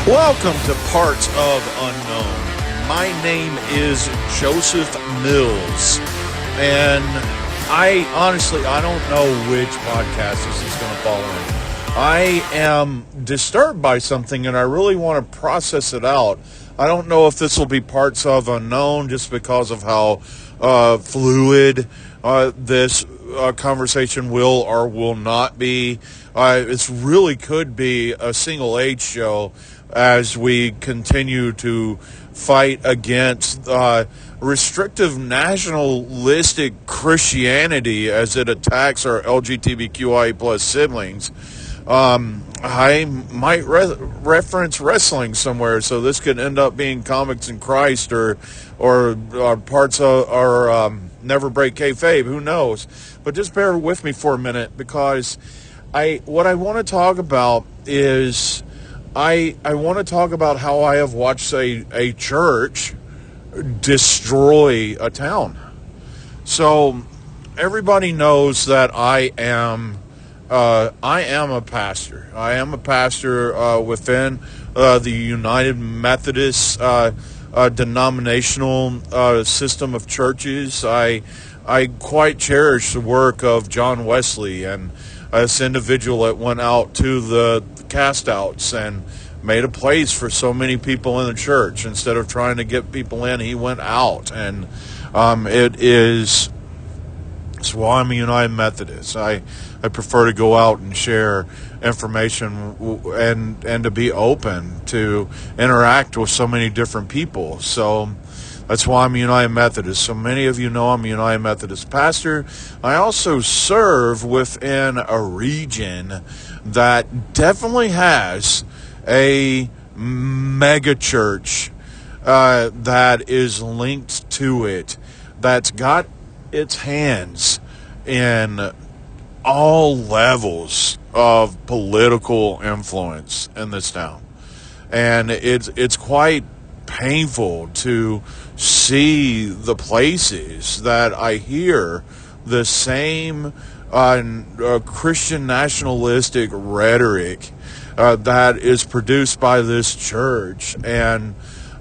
Welcome to Parts of Unknown. My name is Joseph Mills, and I don't know which podcast this is going to fall in. I am disturbed by something, and I really want to process it out. I don't know if this will be Parts of Unknown just because of how fluid this conversation will or will not be. It really could be a single H show as we continue to fight against restrictive nationalistic Christianity as it attacks our LGBTQIA plus siblings. I might reference wrestling somewhere, so this could end up being Comics in Christ or parts of or Never Break Kayfabe. Who knows? But just bear with me for a minute, because what I want to talk about is I want to talk about how I have watched a church destroy a town. So everybody knows that I am a pastor. I am a pastor within the United Methodist denominational system of churches. I quite cherish the work of John Wesley and this individual that went out to the cast-outs and made a place for so many people in the church. Instead of trying to get people in, he went out. And it's why I'm a United Methodist. I prefer to go out and share information and to be open to interact with so many different people. So that's why I'm a United Methodist. So many of you know I'm a United Methodist pastor. I also serve within a region that definitely has a mega church that is linked to it, that's got its hands in all levels of political influence in this town. And it's quite painful to see the places that I hear the same Christian nationalistic rhetoric that is produced by this church. And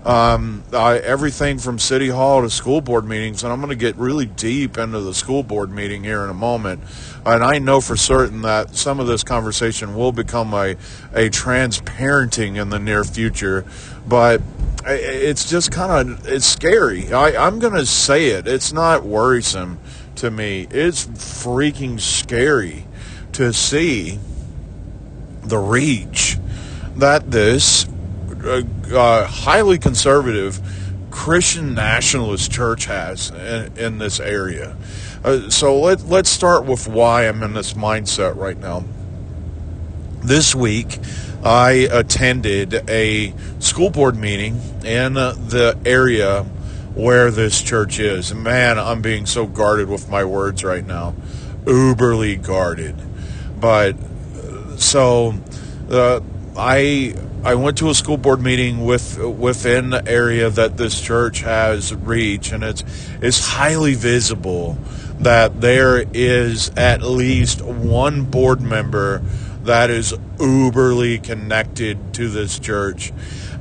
everything from city hall to school board meetings, and I'm going to get really deep into the school board meeting here in a moment. And I know for certain that some of this conversation will become a transparenting in the near future, but it's just it's scary. I'm going to say it. It's not worrisome to me. It's freaking scary to see the reach that this highly conservative Christian nationalist church has in this area. So let's start with why I'm in this mindset right now. This week, I attended a school board meeting in the area where this church is. Man, I'm being so guarded with my words right now. Uberly guarded. But so I went to a school board meeting within the area that this church has reach, and it's highly visible that there is at least one board member that is uberly connected to this church.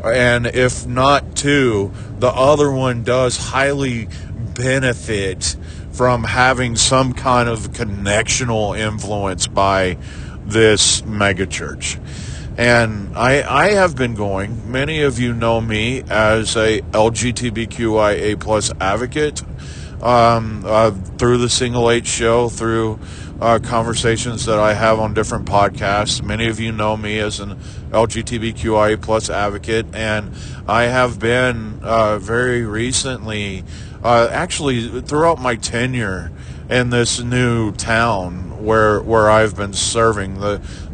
And if not two, the other one does highly benefit from having some kind of connectional influence by this megachurch. And I have been going. Many of you know me as a LGBTQIA plus advocate through the Single H show, through conversations that I have on different podcasts. Many of you know me as an LGBTQIA plus advocate, and I have been very recently, actually throughout my tenure in this new town where I've been serving,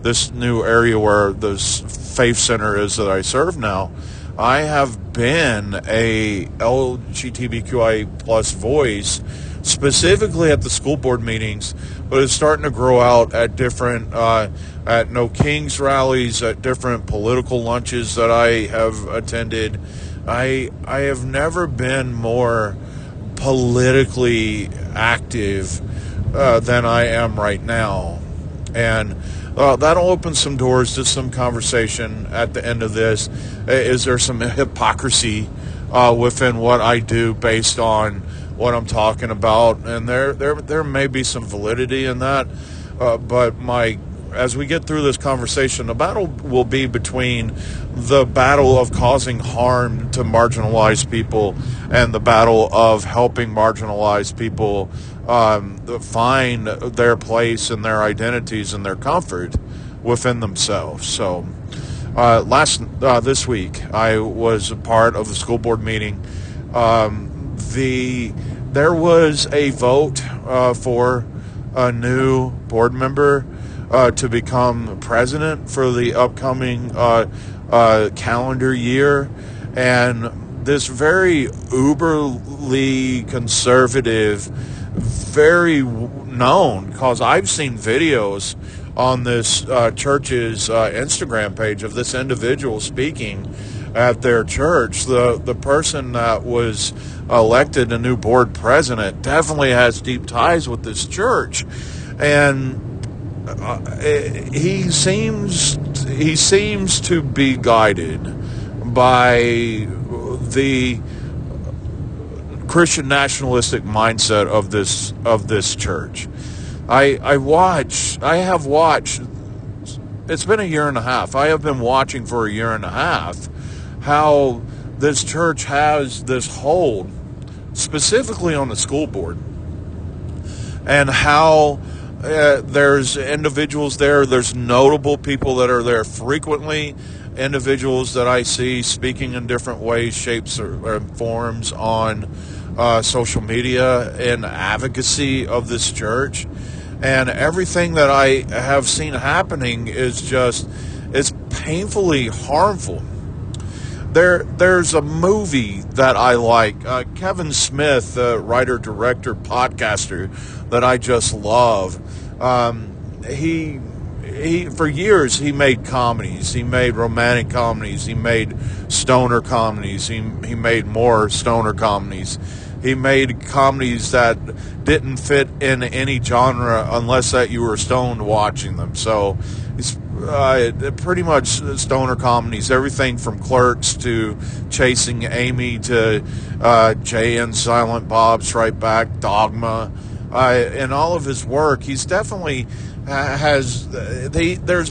this new area where this faith center is that I serve now, I have been a LGBTQIA plus voice, specifically at the school board meetings, but it's starting to grow out at different, at No Kings rallies, at different political lunches that I have attended. I have never been more politically active than I am right now. And that'll open some doors to some conversation at the end of this. Is there some hypocrisy within what I do based on what I'm talking about? And there may be some validity in that, but as we get through this conversation, the battle will be between the battle of causing harm to marginalized people and the battle of helping marginalized people find their place and their identities and their comfort within themselves. So this week, I was a part of the school board meeting. There was a vote for a new board member to become president for the upcoming calendar year, and this very uberly conservative, very known, because I've seen videos on this church's Instagram page of this individual speaking at their church. The person that was elected a new board president definitely has deep ties with this church, and he seems to be guided by the Christian nationalistic mindset of this church. I have watched. It's been a year and a half. I have been watching for a year and a half how this church has this hold, specifically on the school board, and how there's individuals there. There's notable people that are there frequently, individuals that I see speaking in different ways, shapes, or forms on social media in advocacy of this church. And everything that I have seen happening is it's painfully harmful. There's a movie that I like, Kevin Smith, the writer, director, podcaster that I just love. He for years he made comedies. He made romantic comedies. He made stoner comedies. He made more stoner comedies. He made comedies that didn't fit in any genre unless that you were stoned watching them. So it's pretty much stoner comedies, everything from Clerks to Chasing Amy to Jay and Silent Bob Strike Back, Dogma. In all of his work, he's definitely there's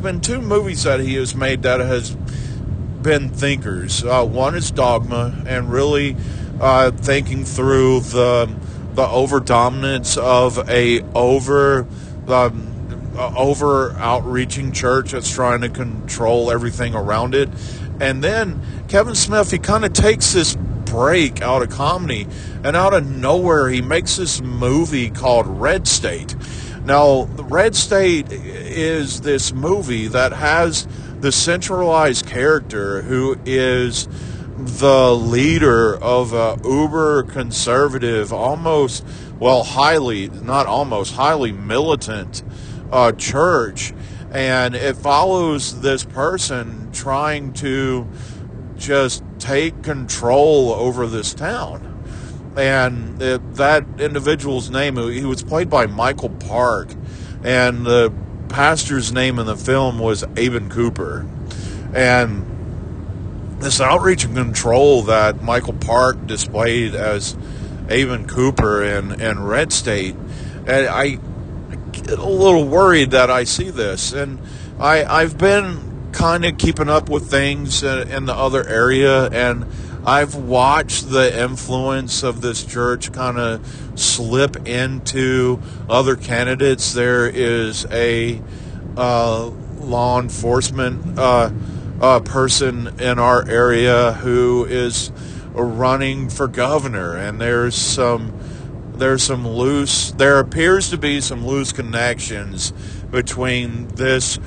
been two movies that he has made that has been thinkers. One is Dogma, and really thinking through the over dominance of a over outreaching church that's trying to control everything around it. And then Kevin Smith, he kind of takes this break out of comedy, and out of nowhere he makes this movie called Red State. Now, Red State is this movie that has the centralized character who is the leader of a uber conservative, highly militant church, and it follows this person trying to just take control over this town. And that individual's name, he was played by Michael Park, and the pastor's name in the film was Aben Cooper. And this outreach and control that Michael Park displayed as Aben Cooper in Red State, and I get a little worried that I see this. And I've been kind of keeping up with things in the other area, and I've watched the influence of this church kind of slip into other candidates. There is a law enforcement person in our area who is running for governor, and there appears to be some loose connections between this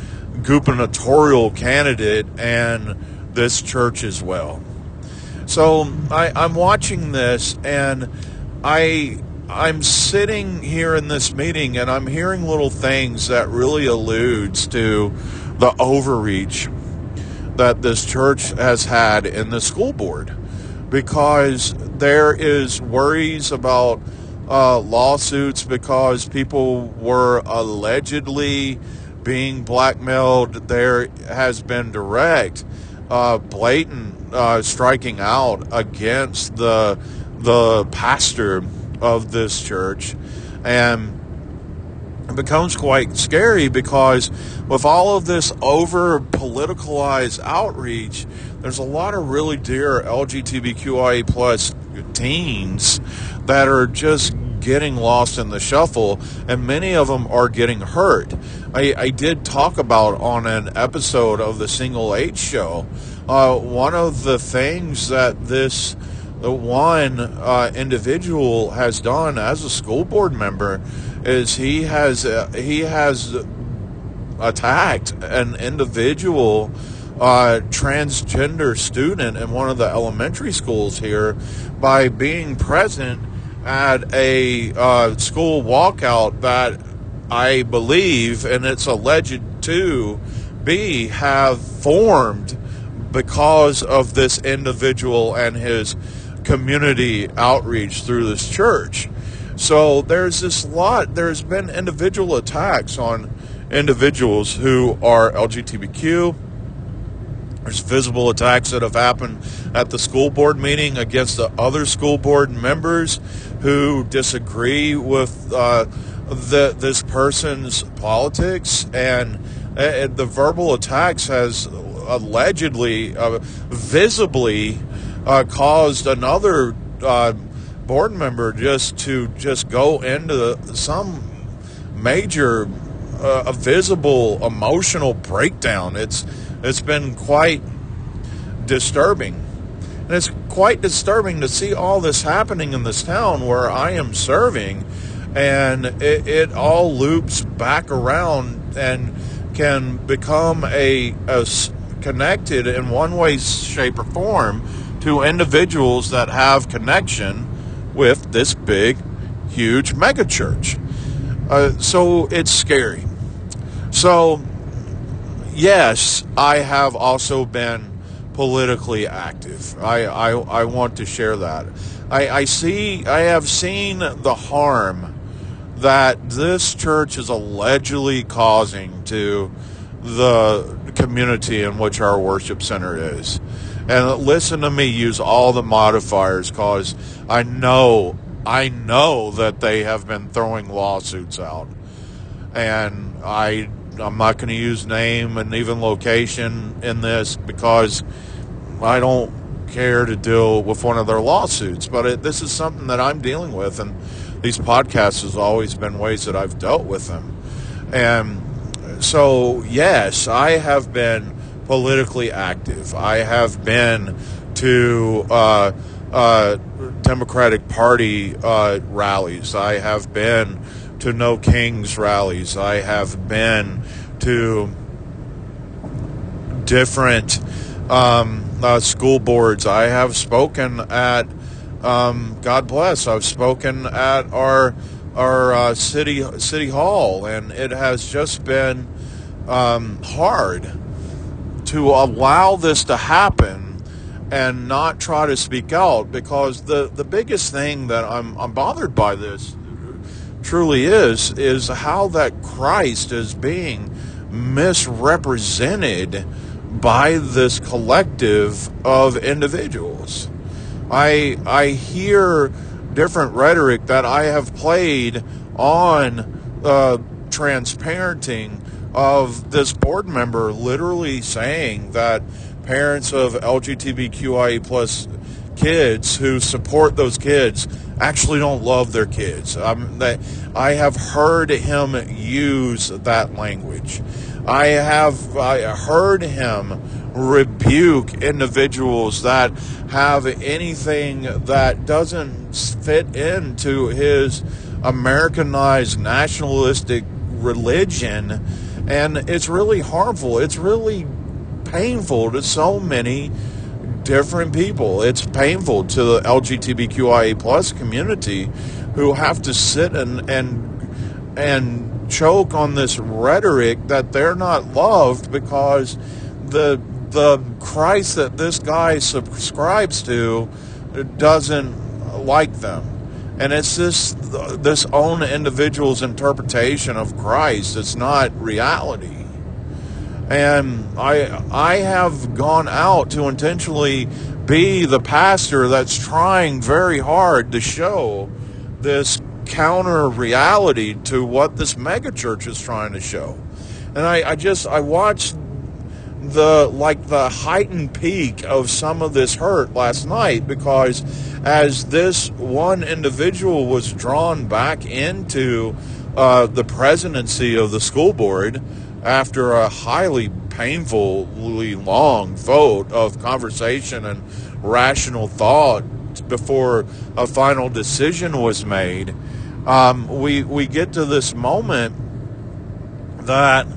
gubernatorial candidate and this church as well. So I'm watching this, and I'm sitting here in this meeting, and I'm hearing little things that really alludes to the overreach that this church has had in the school board, because there is worries about lawsuits because people were allegedly being blackmailed. There has been direct, blatant striking out against the pastor of this church, and it becomes quite scary because with all of this over politicalized outreach, there's a lot of really dear LGBTQIA plus teens that are just getting lost in the shuffle, and many of them are getting hurt. I did talk about on an episode of the Single H show, one of the things that this one individual has done as a school board member is he has attacked an individual transgender student in one of the elementary schools here by being present at a school walkout that I believe, and it's alleged to be, have formed because of this individual and his community outreach through this church. So there's been individual attacks on individuals who are LGBTQ. There's visible attacks that have happened at the school board meeting against the other school board members who disagree with this person's politics, and the verbal attacks has allegedly, visibly caused another board member just go into some major, visible emotional breakdown. It's been quite disturbing. And it's quite disturbing to see all this happening in this town where I am serving, and it all loops back around and can become a connected in one way, shape, or form to individuals that have connection with this big, huge megachurch. So it's scary. So, yes, I have also been politically active. I want to share that. I have seen the harm that this church is allegedly causing to the community in which our worship center is. And listen to me use all the modifiers, because I know that they have been throwing lawsuits out. And I'm not going to use name and even location in this because I don't care to deal with one of their lawsuits. But this is something that I'm dealing with, and these podcasts has always been ways that I've dealt with them. And so, yes, I have been politically active. I have been to Democratic Party rallies. I have been to No Kings rallies. I have been to different school boards. I have spoken at God bless. I've spoken at our city hall, and it has just been hard to allow this to happen and not try to speak out, because the biggest thing that I'm bothered by this truly is how that Christ is being misrepresented by this collective of individuals. I hear different rhetoric that I have played on transparenting of this board member literally saying that parents of LGBTQIA plus kids who support those kids actually don't love their kids. I have heard him use that language. I heard him rebuke individuals that have anything that doesn't fit into his Americanized nationalistic religion, and it's really harmful. It's really painful to so many different people. It's painful to the LGBTQIA plus community who have to sit and choke on this rhetoric that they're not loved because the Christ that this guy subscribes to doesn't like them. And it's this own individual's interpretation of Christ. It's not reality. And I have gone out to intentionally be the pastor that's trying very hard to show this counter reality to what this megachurch is trying to show. And I watched the heightened peak of some of this hurt last night, because as this one individual was drawn back into the presidency of the school board after a highly painfully long vote of conversation and rational thought before a final decision was made, we get to this moment that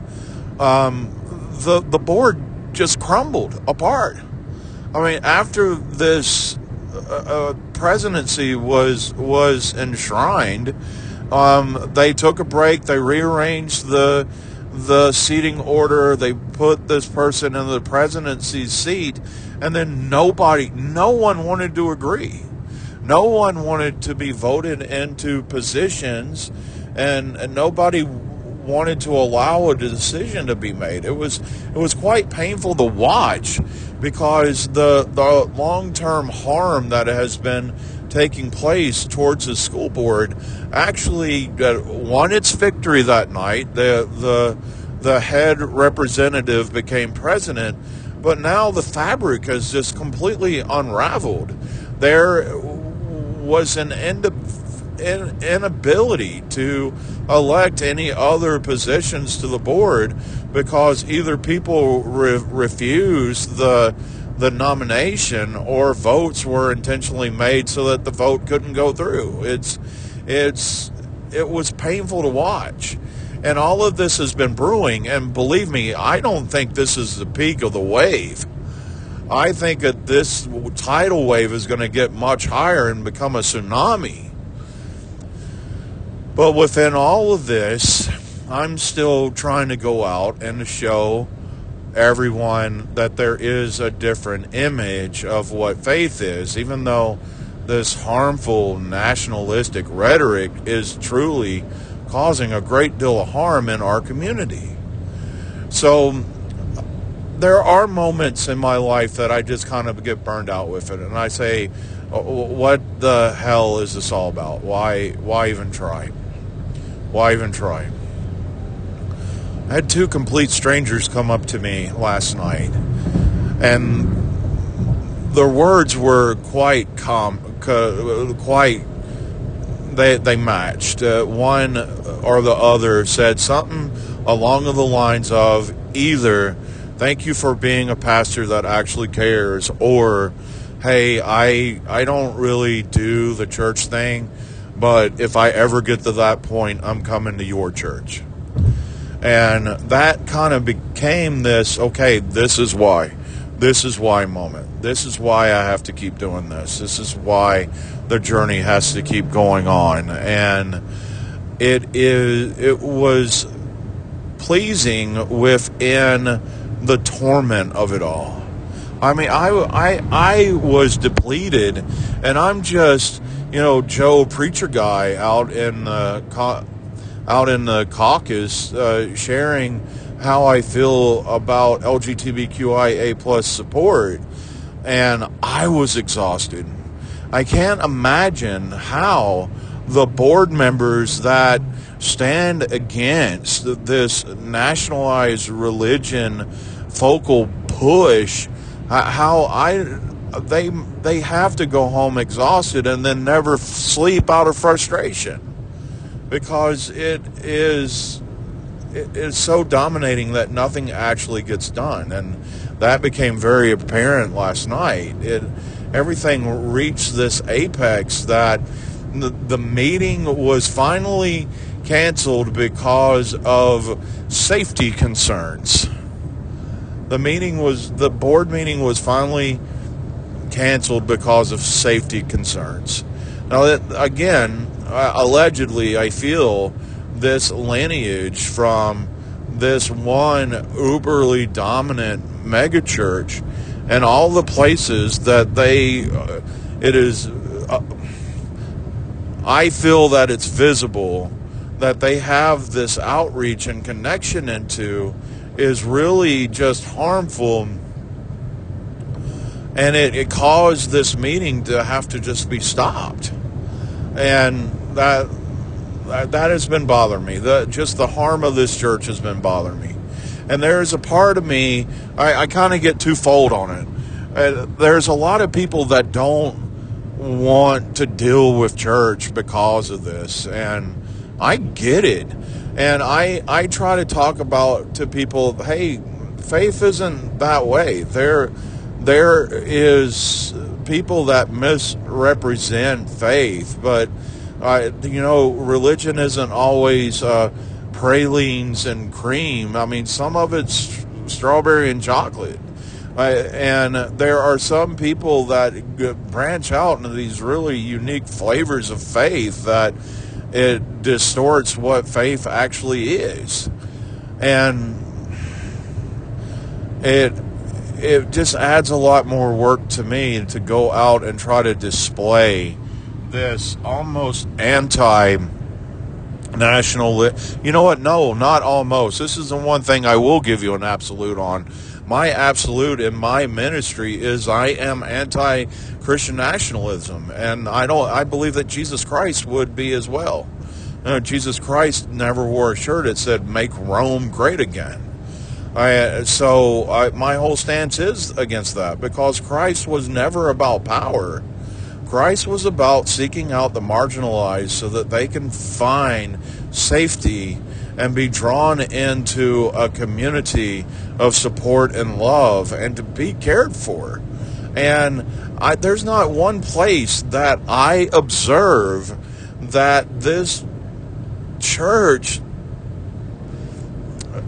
the board just crumbled apart. I mean, after this presidency was enshrined, they took a break. They rearranged the seating order. They put this person in the presidency's seat, and then no one wanted to agree. No one wanted to be voted into positions, and nobody wanted to allow a decision to be made. It was quite painful to watch, because the long-term harm that has been taking place towards the school board actually won its victory that night. The head representative became president, but now the fabric has just completely unraveled. There was an inability to elect any other positions to the board, because either people refused the nomination, or votes were intentionally made so that the vote couldn't go through. It was painful to watch. And all of this has been brewing, and believe me, I don't think this is the peak of the wave. I think that this tidal wave is going to get much higher and become a tsunami. But within all of this, I'm still trying to go out and to show everyone that there is a different image of what faith is, even though this harmful nationalistic rhetoric is truly causing a great deal of harm in our community. So there are moments in my life that I just kind of get burned out with it, and I say, what the hell is this all about? Why even try? Why even try? I had two complete strangers come up to me last night, and their words were quite they matched. One or the other said something along the lines of either, "Thank you for being a pastor that actually cares," or, "Hey, I don't really do the church thing, but if I ever get to that point, I'm coming to your church." And that kind of became this, okay, this is why moment. This is why I have to keep doing this. This is why the journey has to keep going on. And it was pleasing within the torment of it all. I mean, I was depleted, and I'm just, Joe preacher guy out in the caucus, sharing how I feel about LGBTQIA plus support, and I was exhausted. I can't imagine how the board members that stand against this nationalized religion focal push, they have to go home exhausted and then never sleep out of frustration, because it is so dominating that nothing actually gets done. And that became very apparent last night. Everything reached this apex that the meeting was finally canceled because of safety concerns. The board meeting was finally canceled because of safety concerns. Now, again, allegedly, I feel this lineage from this one uberly dominant megachurch and all the places that I feel that it's visible that they have this outreach and connection into is really just harmful, and it caused this meeting to have to just be stopped. And that has been bothering me. Just the harm of this church has been bothering me. And there's a part of me, I kind of get twofold on it. There's a lot of people that don't want to deal with church because of this, and I get it. And I try to talk about to people, hey, faith isn't that way. There is people that misrepresent faith, but religion isn't always pralines and cream. I mean, some of it's strawberry and chocolate. And there are some people that branch out into these really unique flavors of faith that it distorts what faith actually is. And it just adds a lot more work to me to go out and try to display this almost anti-national. You know what? No, not almost. This is the one thing I will give you an absolute on. My absolute in my ministry is I am anti-Christian nationalism, and I believe that Jesus Christ would be as well. Jesus Christ never wore a shirt that said "Make Rome Great Again." My whole stance is against that, because Christ was never about power. Christ was about seeking out the marginalized so that they can find safety and be drawn into a community of support and love and to be cared for. And there's not one place that I observe that this church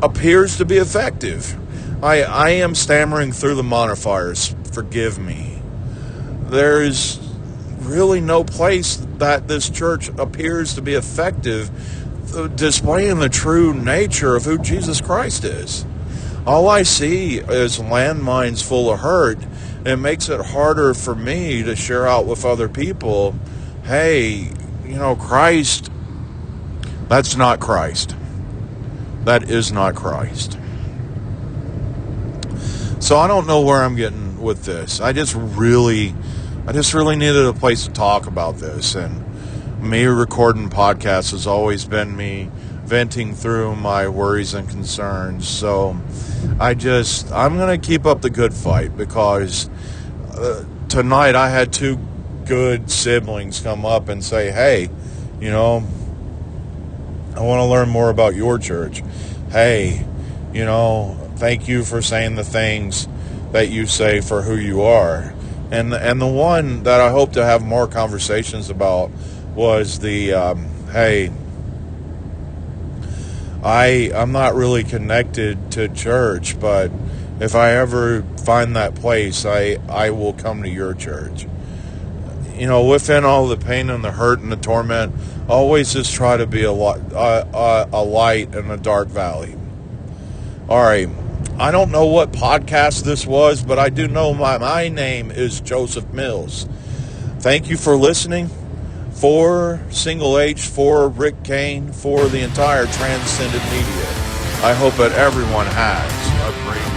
appears to be effective. I am stammering through the modifiers. Forgive me. There's really no place that this church appears to be effective displaying the true nature of who Jesus Christ is. All I see is landmines full of hurt. It makes it harder for me to share out with other people, hey, Christ, that's not Christ. That is not Christ. So I don't know where I'm getting with this. I just really needed a place to talk about this, and me recording podcasts has always been me venting through my worries and concerns. So I'm going to keep up the good fight, because tonight I had two good siblings come up and say, hey, I want to learn more about your church. Hey, thank you for saying the things that you say for who you are. And the one that I hope to have more conversations about was the, hey, I'm not really connected to church, but if I ever find that place, I will come to your church. Within all the pain and the hurt and the torment, always just try to be a light in a dark valley. All right. I don't know what podcast this was, but I do know my name is Joseph Mills. Thank you for listening. For Single H, for Rick Kane, for the entire Transcendent Media. I hope that everyone has a great